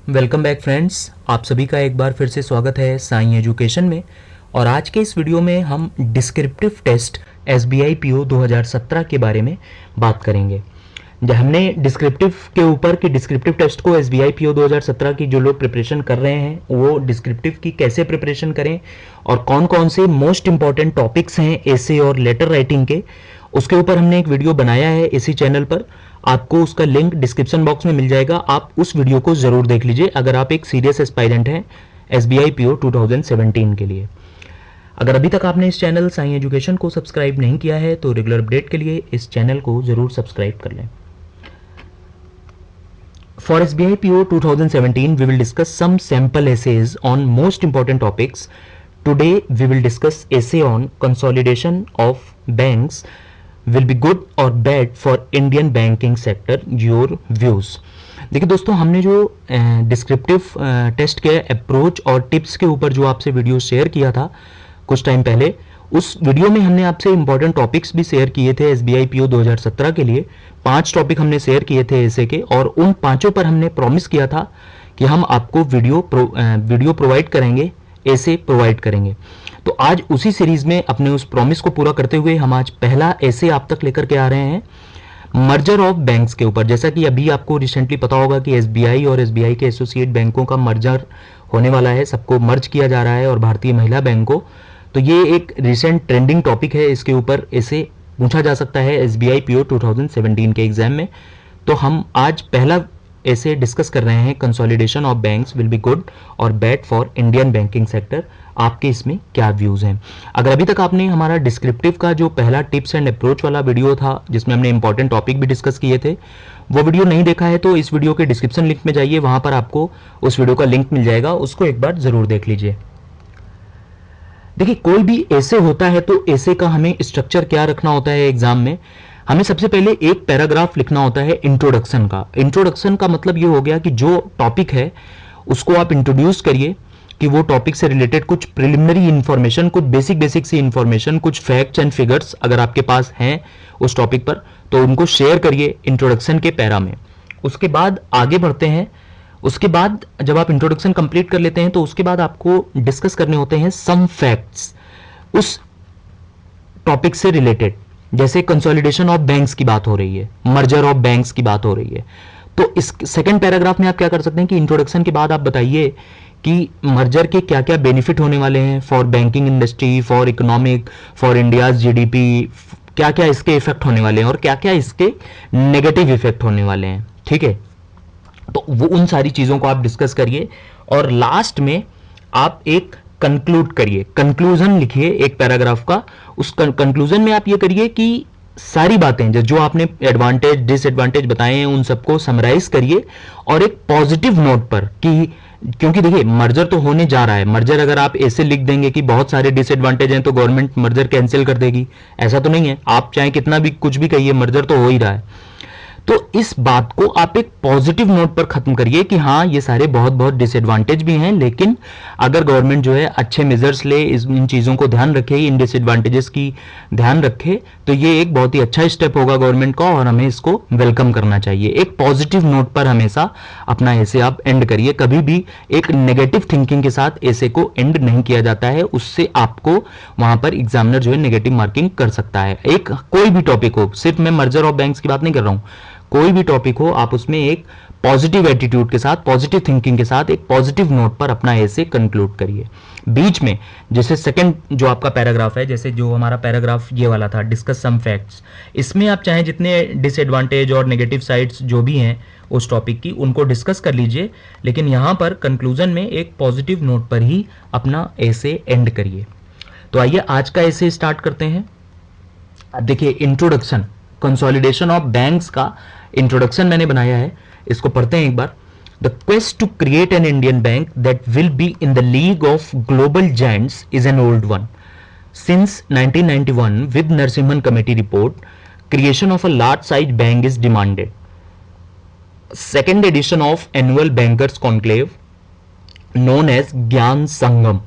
Welcome back friends, आप सभी का एक बार फिर से स्वागत है साईं एजुकेशन में। और आज के इस वीडियो में हम डिस्क्रिप्टिव टेस्ट एसबीआई पीओ 2017 के बारे में बात करेंगे। जब हमने डिस्क्रिप्टिव के ऊपर कि डिस्क्रिप्टिव टेस्ट को एसबीआई पीओ 2017 की जो लोग प्रिपरेशन कर रहे हैं वो डिस्क्रिप्टिव की कैसे प्रिपरेशन करें और कौन कौन से मोस्ट इंपॉर्टेंट टॉपिक्स हैं एसे और लेटर राइटिंग के, उसके ऊपर हमने एक वीडियो बनाया है इसी चैनल पर। आपको उसका लिंक डिस्क्रिप्शन बॉक्स में मिल जाएगा, आप उस वीडियो को ज़रूर देख लीजिए अगर आप एक सीरियस एस्पायरेंट हैं एसबीआई पीओ 2017 के लिए। अगर अभी तक आपने इस चैनल साईं एजुकेशन को सब्सक्राइब नहीं किया है तो रेगुलर अपडेट के लिए इस चैनल को ज़रूर सब्सक्राइब कर लें। For SBI PO 2017, we will discuss some sample essays on most important topics. Today, we will discuss essay on consolidation of banks will be good or bad for Indian banking sector. Your views. देखिए दोस्तों, हमने जो descriptive test के approach और tips के ऊपर जो आपसे वीडियो शेयर किया था कुछ टाइम पहले, उस वीडियो में हमने आपसे इंपॉर्टेंट टॉपिक्स भी शेयर किए थे एसबीआई पीओ 2017 के लिए। 5 टॉपिक हमने शेयर किए थे ऐसे के, और उन पांचों पर हमने प्रॉमिस किया था कि हम आपको वीडियो प्रोवाइड करेंगे, ऐसे प्रोवाइड करेंगे। तो आज उसी सीरीज में अपने उस प्रॉमिस को पूरा करते हुए हम आज पहला ऐसे आप तक लेकर के आ रहे हैं मर्जर ऑफ बैंक्स के ऊपर। जैसा कि अभी आपको रिसेंटली पता होगा कि एसबीआई और एसबीआई के एसोसिएट बैंकों का मर्जर होने वाला है, सबको मर्ज किया जा रहा है और भारतीय महिला बैंक को। तो ये एक रिसेंट ट्रेंडिंग टॉपिक है, इसके ऊपर ऐसे पूछा जा सकता है एसबीआई पीओ 2017 के एग्जाम में। तो हम आज पहला ऐसे डिस्कस कर रहे हैं consolidation of banks will be good और bad for Indian banking sector. आपके इसमें क्या व्यूज हैं? अगर अभी तक आपने हमारा डिस्क्रिप्टिव का जो पहला टिप्स एंड अप्रोच वाला वीडियो था जिसमें हमने इंपॉर्टेंट टॉपिक भी डिस्कस किए थे, वो वीडियो नहीं देखा है तो इस वीडियो के डिस्क्रिप्शन लिंक में जाइए, वहां पर आपको उस वीडियो का लिंक मिल जाएगा, उसको एक बार जरूर देख लीजिए। देखिए, कोई भी ऐसे होता है तो ऐसे का हमें स्ट्रक्चर क्या रखना होता है एग्जाम में। हमें सबसे पहले एक पैराग्राफ लिखना होता है इंट्रोडक्शन का। इंट्रोडक्शन का मतलब ये हो गया कि जो टॉपिक है उसको आप इंट्रोड्यूस करिए, कि वो टॉपिक से रिलेटेड कुछ प्रिलिमिनरी इंफॉर्मेशन, कुछ बेसिक सी इंफॉर्मेशन, कुछ फैक्ट्स एंड फिगर्स अगर आपके पास हैं उस टॉपिक पर तो उनको शेयर करिए इंट्रोडक्शन के पैरा में। उसके बाद आगे बढ़ते हैं। उसके बाद जब आप इंट्रोडक्शन कंप्लीट कर लेते हैं तो उसके बाद आपको डिस्कस करने होते हैं सम फैक्ट्स उस टॉपिक से रिलेटेड। जैसे कंसोलिडेशन ऑफ बैंक्स की बात हो रही है, मर्जर ऑफ बैंक्स की बात हो रही है, तो इस सेकंड पैराग्राफ में आप क्या कर सकते हैं कि इंट्रोडक्शन के बाद आप बताइए कि मर्जर के क्या क्या बेनिफिट होने वाले हैं for banking industry, for economic, for India's GDP, क्या क्या इसके इफेक्ट होने वाले हैं और क्या क्या इसके नेगेटिव इफेक्ट होने वाले हैं। ठीक है, तो वो उन सारी चीजों को आप डिस्कस करिए और लास्ट में आप एक कंक्लूड करिए, कंक्लूजन लिखिए एक पैराग्राफ का। उस कंक्लूजन में आप ये करिए कि सारी बातें जो आपने एडवांटेज डिसएडवांटेज बताए हैं उन सबको समराइज करिए और एक पॉजिटिव नोट पर, कि क्योंकि देखिए मर्जर तो होने जा रहा है। मर्जर अगर आप ऐसे लिख देंगे कि बहुत सारे डिसएडवांटेज हैं तो गवर्नमेंट मर्जर कैंसिल कर देगी, ऐसा तो नहीं है। आप चाहे कितना भी कुछ भी कहिए, मर्जर तो हो ही रहा है। तो इस बात को आप एक पॉजिटिव नोट पर खत्म करिए कि हाँ ये सारे बहुत बहुत डिसएडवांटेज भी हैं, लेकिन अगर गवर्नमेंट जो है अच्छे मेजर्स ले, इन चीज़ों को ध्यान रखे, इन डिसएडवांटेजेस की ध्यान रखे, तो ये एक बहुत ही अच्छा स्टेप होगा गवर्नमेंट का और हमें इसको वेलकम करना चाहिए। एक पॉजिटिव नोट पर हमेशा अपना ऐसे आप एंड करिए, कभी भी एक नेगेटिव थिंकिंग के साथ ऐसे को एंड नहीं किया जाता है, उससे आपको वहां पर एग्जामिनर जो है नेगेटिव मार्किंग कर सकता है। एक कोई भी टॉपिक हो, सिर्फ मैं मर्जर ऑफ बैंक्स की बात नहीं कर रहा हूं, कोई भी टॉपिक हो आप उसमें एक पॉजिटिव एटीट्यूड के साथ, पॉजिटिव थिंकिंग के साथ एक पॉजिटिव नोट पर अपना ऐसे कंक्लूड करिए। बीच में जैसे सेकंड जो आपका पैराग्राफ है, जैसे जो हमारा पैराग्राफ ये वाला था डिस्कस सम फैक्ट्स, इसमें आप चाहे जितने डिसएडवांटेज और नेगेटिव साइड्स जो भी हैं उस टॉपिक की उनको डिस्कस कर लीजिए, लेकिन यहां पर कंक्लूजन में एक पॉजिटिव नोट पर ही अपना ऐसे एंड करिए। तो आइए आज का ऐसे स्टार्ट करते हैं। अब देखिए इंट्रोडक्शन, कंसोलिडेशन ऑफ बैंक्स का इंट्रोडक्शन मैंने बनाया है, इसको पढ़ते हैं एक बार। The quest to create an Indian bank that will be in the league of global giants is an old one. Since 1991 with Narasimhan committee report, creation of a large size bank is demanded. Second edition of annual bankers conclave known as ज्ञान संगम।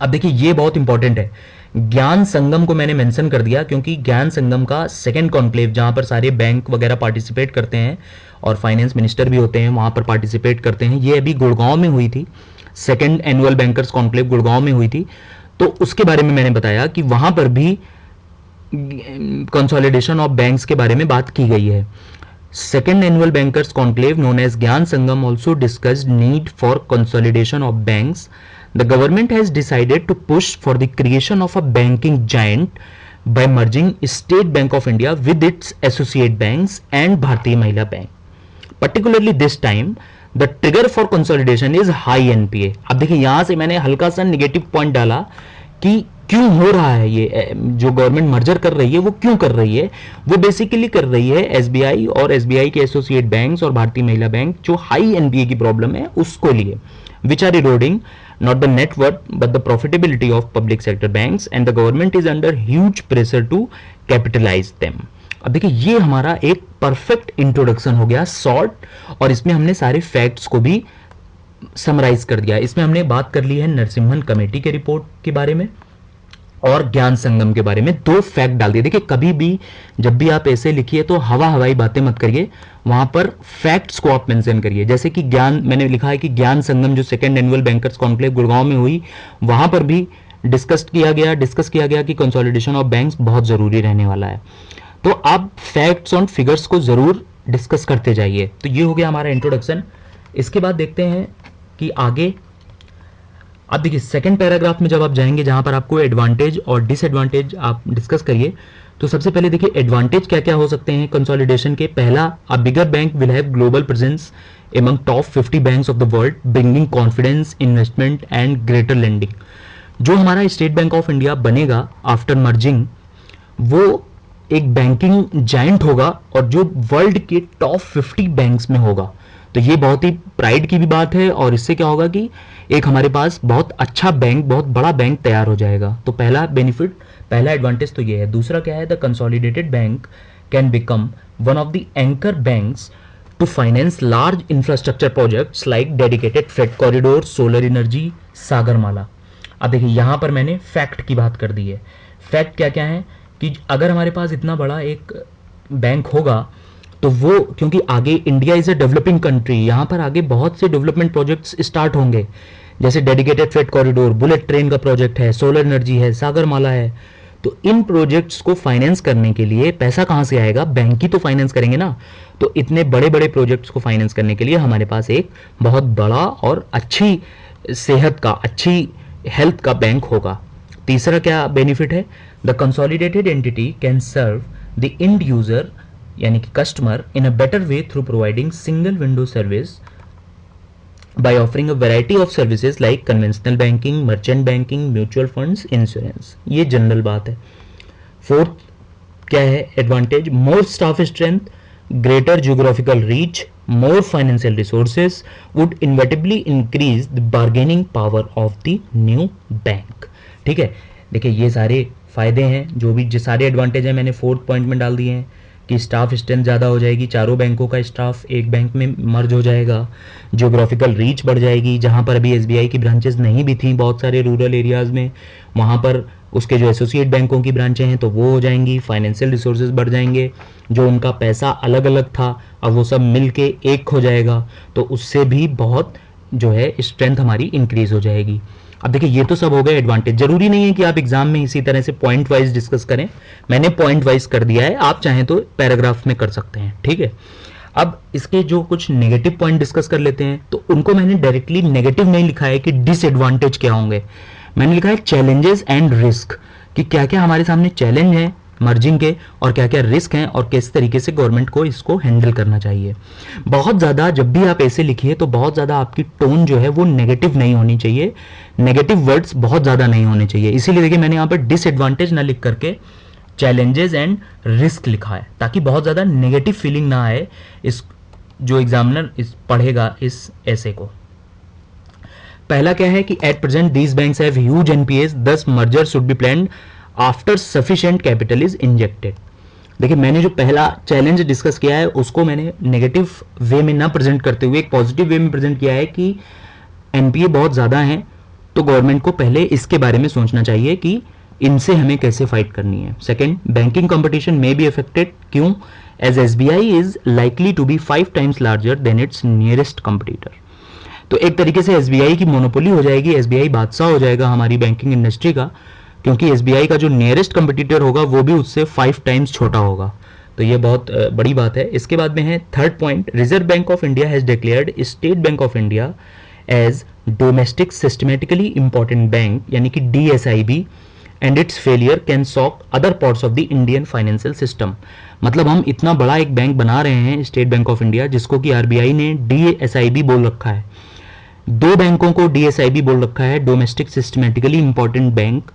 अब देखिए ये बहुत important है ज्ञान संगम को मैंने mention कर दिया क्योंकि ज्ञान संगम का सेकंड कॉन्क्लेव, जहां पर सारे बैंक वगैरह पार्टिसिपेट करते हैं और फाइनेंस मिनिस्टर भी होते हैं, वहां पर पार्टिसिपेट करते हैं, ये अभी गुड़गांव में हुई थी। Second annual bankers conclave Gurgaon में हुई थी। तो उसके बारे में मैंने बताया कि वहां पर भी कंसोलिडेशन ऑफ बैंक्स के बारे में बात की गई है। Second annual bankers conclave known as Gyan Sangam also discussed need for consolidation of banks. The government has decided to push for the creation of a banking giant by merging State Bank of India with its associate banks and Bharatiya Mahila Bank. Particularly this time, the trigger for consolidation is high NPA. अब देखिए यहाँ से मैंने हल्का सा negative point डाला कि क्यों हो रहा है ये, जो गवर्नमेंट मर्जर कर रही है वो क्यों कर रही है। वो बेसिकली कर रही है एसबीआई और एसबीआई के एसोसिएट बैंक्स और भारतीय महिला बैंक, जो हाई एनपीए की प्रॉब्लम है उसको लिए, which are eroding not the net worth but the profitability of public sector banks and the government is under huge pressure to capitalize them. अब देखिए ये हमारा एक परफेक्ट इंट्रोडक्शन हो गया शॉर्ट, और इसमें हमने सारे फैक्ट्स को भी समराइज कर दिया। इसमें हमने बात कर ली है नरसिम्हन कमेटी के रिपोर्ट के बारे में और ज्ञान संगम के बारे में, दो फैक्ट डाल दिए। देखिए कभी भी जब भी आप ऐसे लिखिए तो हवा हवाई बातें मत करिए, वहां पर फैक्ट्स को आप मेंशन करिए। जैसे कि ज्ञान, मैंने लिखा है कि ज्ञान संगम जो second annual bankers conclave Gurgaon में हुई, वहां पर भी डिस्कस किया गया कि कंसोलिडेशन ऑफ बैंक्स बहुत जरूरी रहने वाला है। तो आप फैक्ट्स और फिगर्स को जरूर डिस्कस करते जाइए। तो ये हो गया हमारा इंट्रोडक्शन। इसके बाद देखते हैं कि आगे। अब देखिए सेकंड पैराग्राफ में जब आप जाएंगे, जहां पर आपको एडवांटेज और डिसएडवांटेज आप डिस्कस करिए, तो सबसे पहले देखिए एडवांटेज क्या क्या हो सकते हैं कंसोलिडेशन के। पहला, a bigger bank will have global presence among top 50 banks of the world, bringing confidence, investment and greater lending. जो हमारा स्टेट बैंक ऑफ इंडिया बनेगा आफ्टर मर्जिंग, वो एक बैंकिंग जायंट होगा और जो वर्ल्ड के टॉप 50 बैंक्स में होगा। तो ये बहुत ही प्राइड की भी बात है, और इससे क्या होगा कि एक हमारे पास बहुत अच्छा बैंक, बहुत बड़ा बैंक तैयार हो जाएगा। तो पहला बेनिफिट, पहला एडवांटेज तो ये है। दूसरा क्या है, the consolidated bank can become one of the anchor banks to finance large infrastructure projects like dedicated freight corridor, solar energy, Sagarmala. अब देखिए यहां पर मैंने फैक्ट की बात कर दी है। फैक्ट क्या क्या है कि अगर हमारे पास इतना बड़ा एक बैंक होगा तो वो, क्योंकि आगे India is a developing country, यहां पर आगे बहुत से डेवलपमेंट प्रोजेक्ट्स स्टार्ट होंगे, जैसे dedicated freight corridor, bullet train का प्रोजेक्ट है, सोलर एनर्जी है, सागरमाला है। तो इन प्रोजेक्ट्स को फाइनेंस करने के लिए पैसा कहां से आएगा, बैंक ही तो फाइनेंस करेंगे ना। तो इतने बड़े बड़े प्रोजेक्ट्स को फाइनेंस करने के लिए हमारे पास एक बहुत बड़ा और अच्छी सेहत का, अच्छी हेल्थ का बैंक होगा। तीसरा क्या बेनिफिट है, the consolidated entity can serve the end user यानी कि customer in a better way through providing single window service by offering a variety of services like conventional banking, merchant banking, mutual funds, insurance. ये general बात है। Fourth क्या है advantage, more staff strength, greater geographical reach, more financial resources would inevitably increase the bargaining power of the new bank. ठीक है, देखिए ये सारे फायदे हैं, जो भी सारे एडवांटेज हैं मैंने फोर्थ पॉइंट में डाल दिए हैं कि स्टाफ स्ट्रेंथ ज़्यादा हो जाएगी, चारों बैंकों का स्टाफ एक बैंक में मर्ज हो जाएगा, जियोग्राफिकल रीच बढ़ जाएगी, जहाँ पर अभी एसबीआई की ब्रांचेस नहीं भी थी बहुत सारे रूरल एरियाज़ में, वहाँ पर उसके जो एसोसिएट बैंकों की ब्रांचें हैं तो वो हो जाएंगी, फाइनेंशियल रिसोर्सेज बढ़ जाएंगे, जो उनका पैसा अलग अलग था अब वो सब मिल के एक हो जाएगा, तो उससे भी बहुत जो है स्ट्रेंथ हमारी इंक्रीज हो जाएगी। अब देखिए ये तो सब हो गए एडवांटेज। जरूरी नहीं है कि आप एग्जाम में इसी तरह से पॉइंट वाइज डिस्कस करें, मैंने पॉइंट वाइज कर दिया है, आप चाहें तो पैराग्राफ में कर सकते हैं। ठीक है, अब इसके जो कुछ नेगेटिव पॉइंट डिस्कस कर लेते हैं, तो उनको मैंने डायरेक्टली नेगेटिव नहीं लिखा है कि डिसएडवांटेज क्या होंगे, मैंने लिखा है चैलेंजेस एंड रिस्क, कि क्या क्या हमारे सामने चैलेंज है मर्जिंग के और क्या क्या रिस्क हैं और किस तरीके से गवर्नमेंट को इसको हैंडल करना चाहिए। बहुत ज़्यादा जब भी आप ऐसे लिखिए तो बहुत ज़्यादा आपकी टोन जो है वो नेगेटिव नहीं होनी चाहिए, नेगेटिव वर्ड्स बहुत ज़्यादा नहीं होने चाहिए। इसीलिए देखिए मैंने यहाँ पर डिसएडवांटेज ना लिख करके चैलेंजेस एंड रिस्क लिखा है, ताकि बहुत ज़्यादा नेगेटिव फीलिंग ना आए इस जो एग्जामिनर इस पढ़ेगा इस ऐसे को। पहला क्या है कि at present these banks have huge NPAs, thus merger should be planned after sufficient capital is injected. देखिए मैंने जो पहला चैलेंज डिस्कस किया है उसको मैंने नेगेटिव वे में ना प्रेजेंट करते हुए एक पॉजिटिव वे में प्रेजेंट किया है कि एनपीए बहुत ज़्यादा हैं, तो गवर्नमेंट को पहले इसके बारे में सोचना चाहिए कि इनसे हमें कैसे फाइट करनी है। सेकेंड, बैंकिंग कंपटीशन में बी अफेक्टेड, क्यों? As SBI is likely to be 5 times larger than its nearest competitor. तो एक तरीके से SBI की मोनोपोली हो जाएगी, SBI बादशाह हो जाएगा हमारी बैंकिंग इंडस्ट्री का, क्योंकि SBI का जो नियरेस्ट कंपटीटर होगा वो भी उससे 5 टाइम्स छोटा होगा। तो ये बहुत बड़ी बात है। इसके बाद में है third point, Reserve Bank of India has declared State Bank of India as domestic systematically important bank, यानी कि DSIB, and its failure can shock other parts of the Indian financial system. मतलब हम इतना बड़ा एक बैंक बना रहे हैं स्टेट बैंक ऑफ इंडिया, जिसको कि RBI ने DSIB बोल रखा है। दो बैंकों को DSIB बोल रखा है, डोमेस्टिक सिस्टमेटिकली इंपॉर्टेंट बैंक।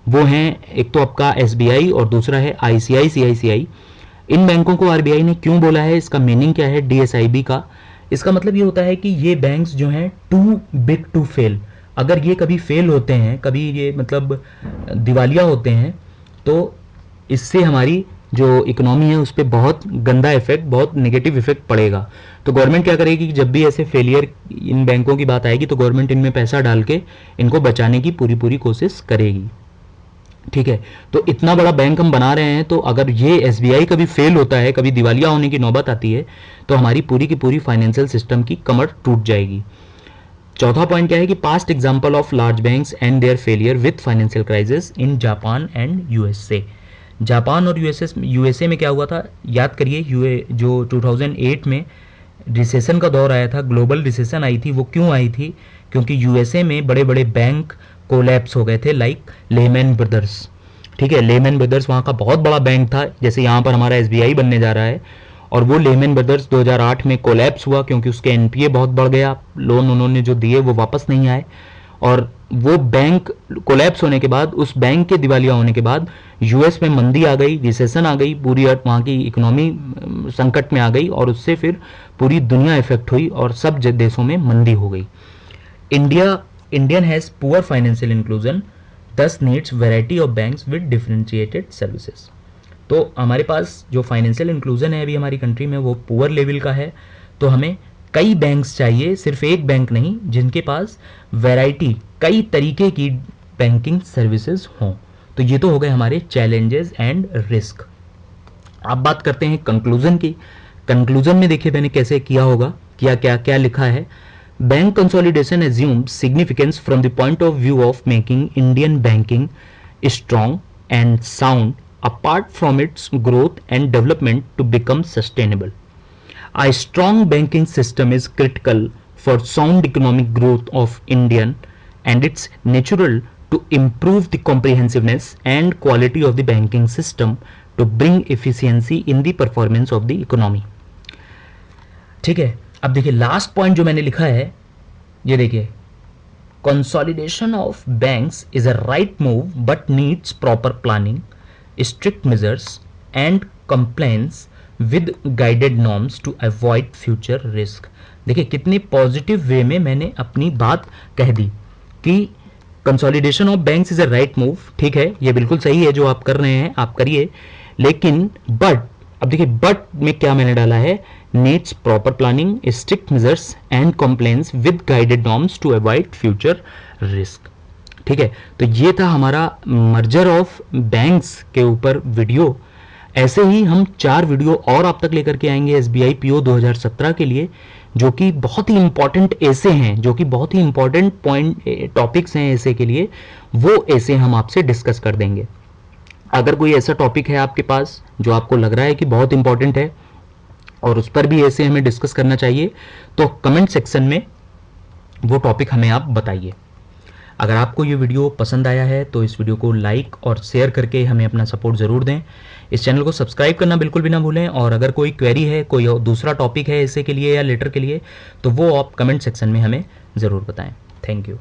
वो हैं, एक तो आपका SBI और दूसरा है ICICI। इन बैंकों को RBI ने क्यों बोला है, इसका मीनिंग क्या है DSIB का? इसका मतलब ये होता है कि ये बैंक्स जो हैं टू बिग टू फेल, अगर ये कभी फेल होते हैं, कभी ये मतलब दिवालिया होते हैं, तो इससे हमारी जो इकोनॉमी है उस पर बहुत गंदा इफेक्ट, बहुत नेगेटिव इफेक्ट पड़ेगा। तो गवर्नमेंट क्या करेगी कि जब भी ऐसे फेलियर इन बैंकों की बात आएगी तो गवर्नमेंट इनमें पैसा डाल के इनको बचाने की पूरी कोशिश करेगी। ठीक है, तो इतना बड़ा बैंक हम बना रहे हैं, तो अगर ये SBI कभी फेल होता है, कभी दिवालिया होने की नौबत आती है, तो हमारी पूरी की पूरी फाइनेंशियल सिस्टम की कमर टूट जाएगी। चौथा पॉइंट क्या है कि past example of large banks and their failure with financial crisis in Japan and USA। Japan और USA में क्या हुआ था, याद करिए। जो 2008 में रिसेशन का दौर आया था, ग्लोबल रिसेशन आई थी, वो क्यों आई थी? क्योंकि USA में बड़े बड़े बैंक कोलैप्स हो गए थे, लाइक लेमैन ब्रदर्स। ठीक है, लेमैन ब्रदर्स वहाँ का बहुत बड़ा बैंक था, जैसे यहाँ पर हमारा SBI बनने जा रहा है। और वो लेमैन ब्रदर्स 2008 में कोलैप्स हुआ क्योंकि उसके NPA बहुत बढ़ गया, लोन उन्होंने जो दिए वो वापस नहीं आए। और वो बैंक कोलैप्स होने के बाद, उस बैंक के दिवालिया होने के बाद US में मंदी आ गई, रिसेशन आ गई, पूरी वहाँ की इकोनॉमी संकट में आ गई, और उससे फिर पूरी दुनिया इफेक्ट हुई और सब देशों में मंदी हो गई। Indian has poor financial inclusion, thus needs variety of banks with differentiated services। तो हमारे पास जो फाइनेंशियल इंक्लूजन है अभी हमारी कंट्री में वो पुअर लेवल का है, तो हमें कई बैंक्स चाहिए, सिर्फ एक बैंक नहीं, जिनके पास वैरायटी, कई तरीके की बैंकिंग सर्विसेज हों। तो ये तो हो गए हमारे चैलेंजेस एंड रिस्क। अब बात करते हैं कंक्लूजन की। कंक्लूजन में देखिए मैंने कैसे किया होगा, क्या लिखा है। Bank consolidation assumes significance from the point of view of making Indian banking strong and sound apart from its growth and development to become sustainable. A strong banking system is critical for sound economic growth of Indian, and it's natural to improve the comprehensiveness and quality of the banking system to bring efficiency in the performance of the economy. ठीक है, अब देखिए last point जो मैंने लिखा है, ये देखिए, consolidation of banks is a right move but needs proper planning, strict measures and compliance with guided norms to avoid future risk. देखिए कितनी पॉजिटिव वे में मैंने अपनी बात कह दी कि consolidation of banks is a right move. ठीक है, ये बिल्कुल सही है जो आप कर रहे हैं, आप करिए, लेकिन बट, अब देखिए बट में क्या मैंने डाला है, needs proper planning, strict measures and compliance with guided norms to avoid future risk। ठीक है, तो ये था हमारा मर्जर ऑफ बैंक्स के ऊपर वीडियो। ऐसे ही हम 4 वीडियो और आप तक लेकर के आएंगे SBI PO 2017 के लिए, जो कि बहुत ही इंपॉर्टेंट ऐसे हैं, जो कि बहुत ही इंपॉर्टेंट पॉइंट टॉपिक्स हैं ऐसे के लिए, वो ऐसे हम आपसे डिस्कस कर देंगे। अगर कोई ऐसा टॉपिक है आपके पास जो आपको लग रहा है कि बहुत इंपॉर्टेंट है और उस पर भी ऐसे हमें डिस्कस करना चाहिए, तो कमेंट सेक्शन में वो टॉपिक हमें आप बताइए। अगर आपको ये वीडियो पसंद आया है तो इस वीडियो को लाइक और शेयर करके हमें अपना सपोर्ट ज़रूर दें। इस चैनल को सब्सक्राइब करना बिल्कुल भी ना भूलें, और अगर कोई क्वेरी है, कोई दूसरा टॉपिक है ऐसे के लिए या लेटर के लिए, तो वो आप कमेंट सेक्शन में हमें ज़रूर बताएं। Thank you.